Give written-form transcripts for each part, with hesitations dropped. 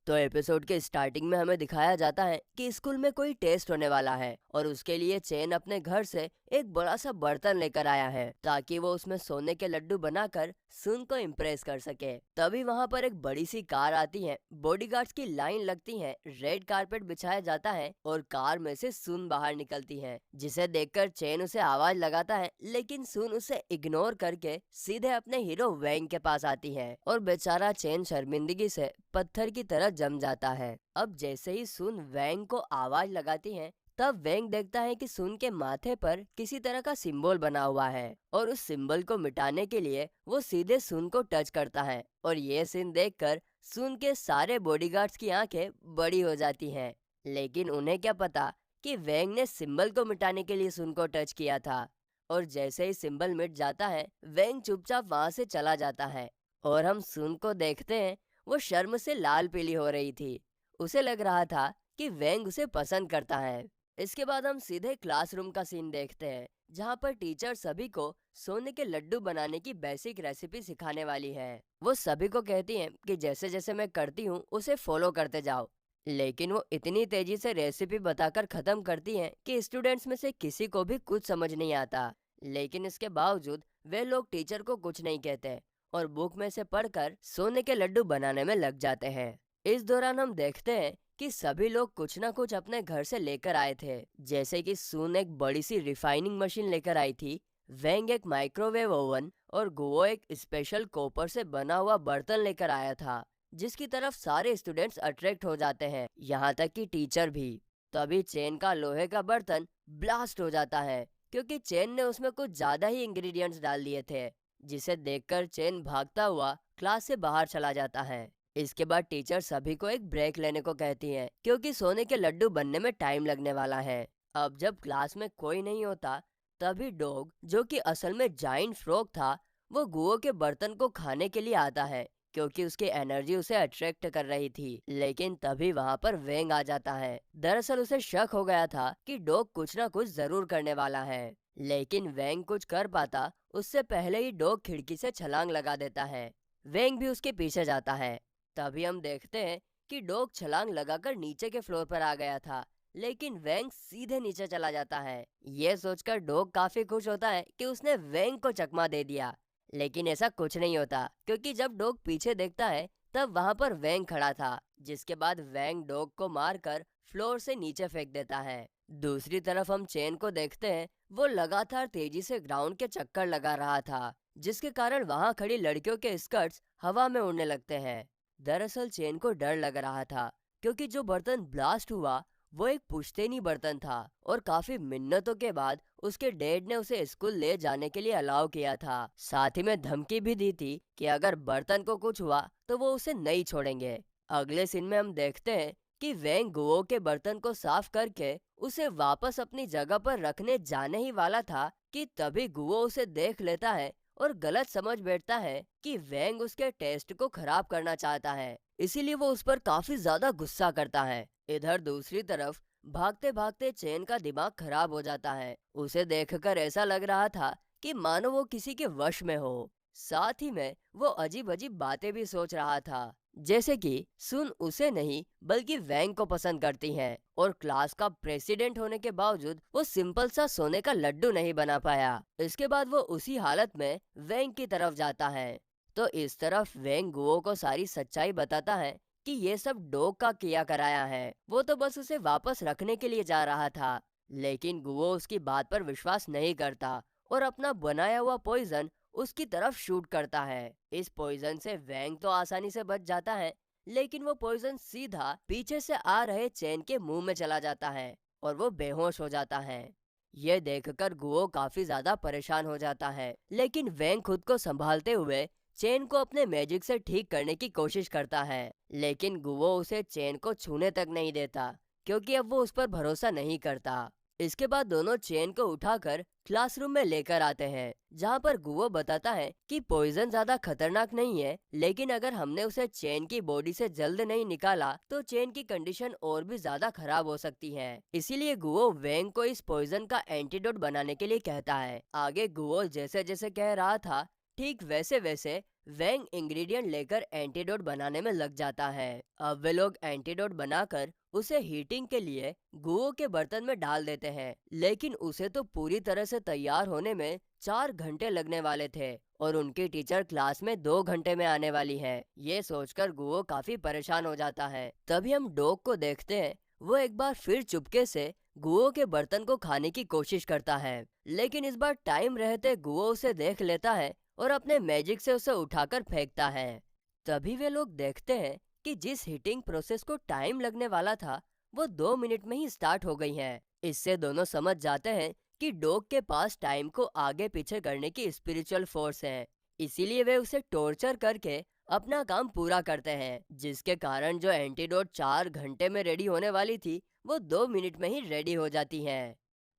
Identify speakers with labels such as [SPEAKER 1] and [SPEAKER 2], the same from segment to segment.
[SPEAKER 1] तो एपिसोड के स्टार्टिंग में हमें दिखाया जाता है कि स्कूल में कोई टेस्ट होने वाला है और उसके लिए चेन अपने घर से एक बड़ा सा बर्तन लेकर आया है ताकि वो उसमें सोने के लड्डू बनाकर सुन को इम्प्रेस कर सके। तभी वहाँ पर एक बड़ी सी कार आती है, बॉडीगार्ड्स की लाइन लगती है, रेड कारपेट बिछाया जाता है और कार में से सुन बाहर निकलती है, जिसे देखकर चेन उसे आवाज लगाता है, लेकिन सुन उसे इग्नोर करके सीधे अपने हीरो वैंग के पास आती है और बेचारा चेन शर्मिंदगी से पत्थर की तरह जम जाता है। अब जैसे ही सुन वैंग को आवाज लगाती है, तब वैंग देखता है कि सुन के माथे पर किसी तरह का सिंबल बना हुआ है और उस सिंबल को मिटाने के लिए वो सीधे सुन को टच करता है और ये सीन देखकर सुन के सारे बॉडीगार्ड्स की आंखें बड़ी हो जाती हैं। लेकिन उन्हें क्या पता कि वैंग ने सिंबल को मिटाने के लिए सुन को टच किया था। और जैसे ही सिंबल मिट जाता है, वैंग चुपचाप वहां से चला जाता है और हम सुन को देखते हैं। वो शर्म से लाल पीली हो रही थी। उसे लग रहा था कि वैंग उसे पसंद करता है। इसके बाद हम सीधे क्लासरूम का सीन देखते हैं, जहाँ पर टीचर सभी को सोने के लड्डू बनाने की बेसिक रेसिपी सिखाने वाली है। वो सभी को कहती हैं कि जैसे जैसे मैं करती हूँ उसे फॉलो करते जाओ। लेकिन वो इतनी तेजी से रेसिपी बताकर खत्म करती हैं कि स्टूडेंट्स में से किसी को भी कुछ समझ नहीं आता। लेकिन इसके बावजूद वे लोग टीचर को कुछ नहीं कहते और बुक में से पढ़कर सोने के लड्डू बनाने में लग जाते हैं। इस दौरान हम देखते हैं कि सभी लोग कुछ ना कुछ अपने घर से लेकर आए थे, जैसे कि सुन एक बड़ी सी रिफाइनिंग मशीन लेकर आई थी, वेंग एक माइक्रोवेव ओवन और गुओ एक स्पेशल कॉपर से बना हुआ बर्तन लेकर आया था, जिसकी तरफ सारे स्टूडेंट्स अट्रैक्ट हो जाते हैं, यहाँ तक कि टीचर भी। तभी चेन का लोहे का बर्तन ब्लास्ट हो जाता है, क्योंकि चेन ने उसमें कुछ ज्यादा ही इंग्रेडिएंट्स डाल दिए थे, जिसे देखकर चेन भागता हुआ क्लास से बाहर चला जाता है। इसके बाद टीचर सभी को एक ब्रेक लेने को कहती है, क्योंकि सोने के लड्डू बनने में टाइम लगने वाला है। अब जब क्लास में कोई नहीं होता, तभी डॉग, जो कि असल में जाइंट फ्रॉग था, वो गुओ के बर्तन को खाने के लिए आता है, क्योंकि उसकी एनर्जी उसे अट्रैक्ट कर रही थी। लेकिन तभी वहाँ पर वेंग आ जाता है। दरअसल उसे शक हो गया था कि डॉग कुछ ना कुछ जरूर करने वाला है, लेकिन वेंग कुछ कर पाता उससे पहले ही डॉग खिड़की से छलांग लगा देता है। वेंग भी उसके पीछे जाता है। तभी हम देखते हैं कि डॉग छलांग लगाकर नीचे के फ्लोर पर आ गया था, लेकिन वेंग सीधे नीचे चला जाता है। ये सोचकर डॉग काफी खुश होता है कि उसने वेंग को चकमा दे दिया। लेकिन ऐसा कुछ नहीं होता, क्योंकि जब डॉग पीछे देखता है तब वहां पर वेंग खड़ा था, जिसके बाद वेंग डॉग को मारकर फ्लोर से नीचे फेंक देता है। दूसरी तरफ हम चेन को देखते हैं। वो लगातार तेजी से ग्राउंड के चक्कर लगा रहा था, जिसके कारण वहां खड़ी लड़कियों के स्कर्ट्स हवा में उड़ने लगते हैं। दरअसल चेन को डर लग रहा था, क्योंकि जो बर्तन ब्लास्ट हुआ वो एक पुश्तैनी बर्तन था और काफी मिन्नतों के बाद उसके डैड ने उसे स्कूल ले जाने के लिए अलाउ किया था। साथ ही में धमकी भी दी थी कि अगर बर्तन को कुछ हुआ तो वो उसे नहीं छोड़ेंगे। अगले सीन में हम देखते हैं कि वैंग गुओ के बर्तन को साफ करके उसे वापस अपनी जगह पर रखने जाने ही वाला था कि तभी गुओ उसे देख लेता है और गलत समझ बैठता है कि वैंग उसके टेस्ट को खराब करना चाहता है, इसीलिए वो उस पर काफी ज्यादा गुस्सा करता है। इधर दूसरी तरफ भागते भागते चेन का दिमाग खराब हो जाता है। उसे देखकर ऐसा लग रहा था कि मानो वो किसी के वश में हो। साथ ही में वो अजीब अजीब बातें भी सोच रहा था, जैसे कि सुन उसे नहीं बल्कि वैंग को पसंद करती है और क्लास का प्रेसिडेंट होने के बावजूद वो सिंपल सा सोने का लड्डू नहीं बना पाया। इसके बाद वो उसी हालत में वैंग की तरफ जाता है। तो इस तरफ वैंग गुओ को सारी सच्चाई बताता है कि ये सब डॉग का किया कराया है, वो तो बस उसे वापस रखने के लिए जा रहा था। लेकिन गुओ उसकी बात पर विश्वास नहीं करता और अपना बनाया हुआ पॉइजन उसकी तरफ शूट करता है। इस पॉइजन से वैंग तो आसानी से बच जाता है, लेकिन वो पॉइजन सीधा पीछे से आ रहे चेन के मुंह में चला जाता है और वो बेहोश हो जाता है। ये देखकर गुओ काफी ज्यादा परेशान हो जाता है, लेकिन वैंग खुद को संभालते हुए चेन को अपने मैजिक से ठीक करने की कोशिश करता है। लेकिन गुओ उसे चेन को छूने तक नहीं देता, क्योंकि अब वो उस पर भरोसा नहीं करता। इसके बाद दोनों चेन को उठाकर क्लासरूम में लेकर आते हैं, जहाँ पर गुओ बताता है कि पॉइजन ज्यादा खतरनाक नहीं है, लेकिन अगर हमने उसे चेन की बॉडी से जल्द नहीं निकाला तो चेन की कंडीशन और भी ज्यादा खराब हो सकती है। इसीलिए गुओ वेंग को इस पॉइजन का एंटीडोट बनाने के लिए कहता है। आगे गुओ जैसे जैसे कह रहा था ठीक वैसे वैसे वैंग इंग्रेडिएंट लेकर एंटीडोट बनाने में लग जाता है। अब वे लोग एंटीडोट बनाकर उसे हीटिंग के लिए गुओ के बर्तन में डाल देते हैं, लेकिन उसे तो पूरी तरह से तैयार होने में 4 घंटे लगने वाले थे और उनकी टीचर क्लास में 2 घंटे में आने वाली है। ये सोचकर गुओ काफी परेशान हो जाता है। तभी हम डॉग को देखते हैं, वो एक बार फिर चुपके से गुओ के बर्तन को खाने की कोशिश करता है, लेकिन इस बार टाइम रहते गुओ उसे देख लेता है और अपने मैजिक से उसे उठाकर फेंकता है। तभी वे लोग देखते हैं कि जिस हीटिंग प्रोसेस को टाइम लगने वाला था वो 2 मिनट में ही स्टार्ट हो गई है। इससे दोनों समझ जाते हैं कि डॉग के पास टाइम को आगे पीछे करने की स्पिरिचुअल फोर्स है, इसीलिए वे उसे टॉर्चर करके अपना काम पूरा करते हैं, जिसके कारण जो एंटीडोट 4 घंटे में रेडी होने वाली थी वो 2 मिनट में ही रेडी हो जाती है।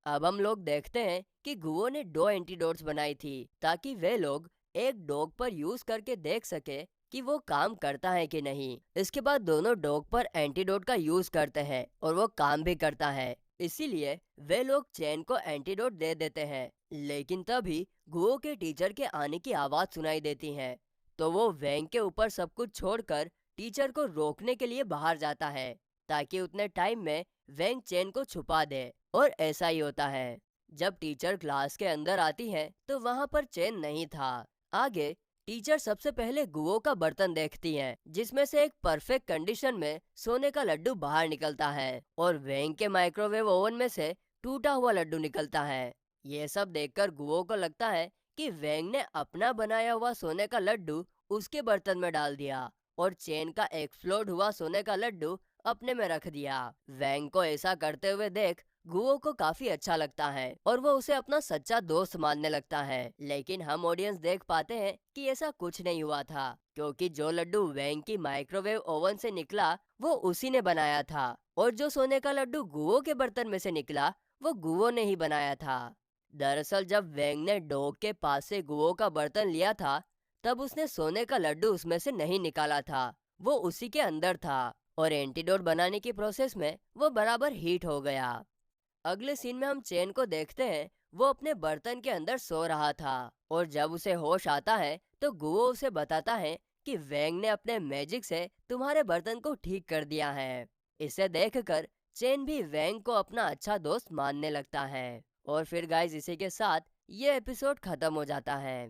[SPEAKER 1] अब हम लोग देखते हैं कि गुओ ने 2 एंटीडोट्स बनाई थी ताकि वे लोग एक डॉग पर यूज करके देख सके कि वो काम करता है कि नहीं। इसके बाद दोनों डॉग पर एंटीडोट का यूज करते हैं और वो काम भी करता है, इसीलिए वे लोग चैन को एंटीडोट दे देते हैं। लेकिन तभी गुओ के टीचर के आने की आवाज सुनाई देती है, तो वो वैंग के ऊपर सब कुछ छोड़कर टीचर को रोकने के लिए बाहर जाता है ताकि उतने टाइम में वैंग चैन को छुपा दे। और ऐसा ही होता है। जब टीचर क्लास के अंदर आती है तो वहाँ पर चैन नहीं था। आगे टीचर सबसे पहले गुओ का बर्तन देखती है, जिसमें से एक परफेक्ट कंडीशन में सोने का लड्डू बाहर निकलता है और वैंग के माइक्रोवेव ओवन में से टूटा हुआ लड्डू निकलता है। ये सब देखकर गुओ को लगता है कि वैंग ने अपना बनाया हुआ सोने का लड्डू उसके बर्तन में डाल दिया और चेन का एक्सप्लोड हुआ सोने का लड्डू अपने में रख दिया। वैंग को ऐसा करते हुए देख गुओ को काफी अच्छा लगता है और वो उसे अपना सच्चा दोस्त मानने लगता है। लेकिन हम ऑडियंस देख पाते हैं कि ऐसा कुछ नहीं हुआ था, क्योंकि जो लड्डू वैंग की माइक्रोवेव ओवन से निकला वो उसी ने बनाया था और जो सोने का लड्डू गुओ के बर्तन में से निकला वो गुओ ने ही बनाया था। दरअसल जब वैंग ने डॉग के पास से गुओ का बर्तन लिया था तब उसने सोने का लड्डू उसमें से नहीं निकाला था, वो उसी के अंदर था और एंटीडोट बनाने की प्रोसेस में वो बराबर हीट हो गया। अगले सीन में हम चैन को देखते हैं, वो अपने बर्तन के अंदर सो रहा था और जब उसे होश आता है तो गुओ उसे बताता है कि वैंग ने अपने मैजिक से तुम्हारे बर्तन को ठीक कर दिया है। इसे देखकर चैन भी वैंग को अपना अच्छा दोस्त मानने लगता है। और फिर गाइस इसी के साथ ये एपिसोड खत्म हो जाता है।